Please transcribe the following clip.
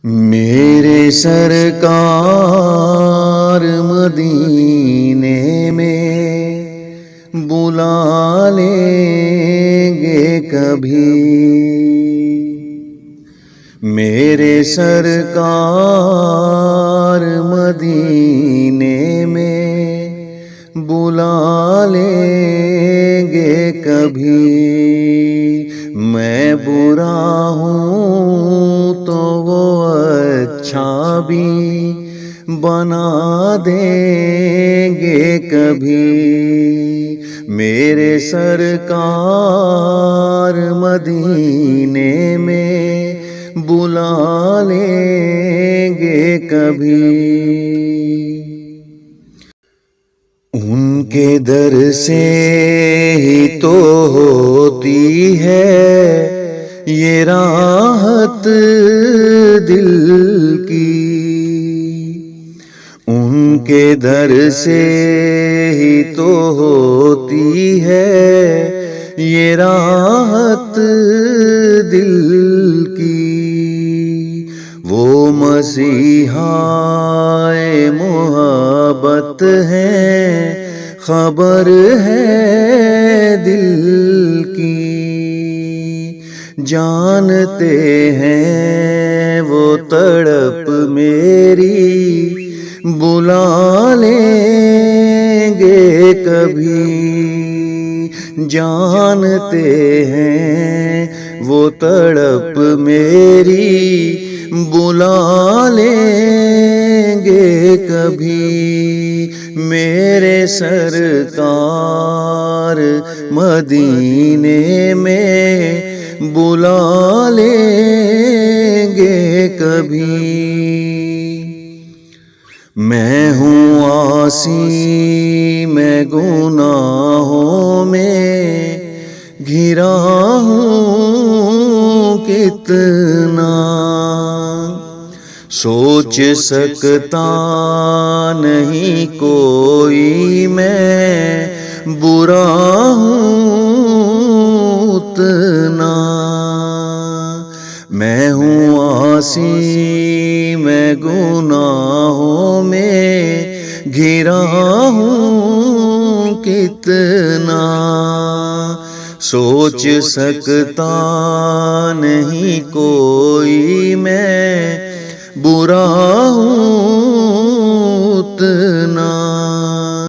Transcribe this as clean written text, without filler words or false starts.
میرے سرکار مدینے میں بلا لیں گے کبھی، میرے سرکار مدینے میں بلا لیں گے کبھی۔ میں برا ہوں تو وہ اچھا بھی بنا دیں گے کبھی، میرے سرکار مدینے میں بلا لیں گے کبھی۔ ان کے در سے ہی تو ہوتی ہے یہ راحت دل کی، ان کے در سے ہی تو ہوتی ہے یہ راحت دل کی۔ وہ مسیحائے محبت ہیں، خبر ہے دل کی، جانتے ہیں وہ تڑپ میری بلا لیں گے کبھی، جانتے ہیں وہ تڑپ میری بلا لیں گے کبھی، میرے سرکار مدینے میں بلا لیں گے کبھی۔ میں ہوں عاصی، میں گناہوں میں گھرا ہوں کتنا، سوچ سکتا نہیں کوئی میں برا ہوں اتنا، میں ہوں عاصی، میں گناہوں میں گھرا ہوں کتنا، سوچ سکتا نہیں کوئی میں برا ہوں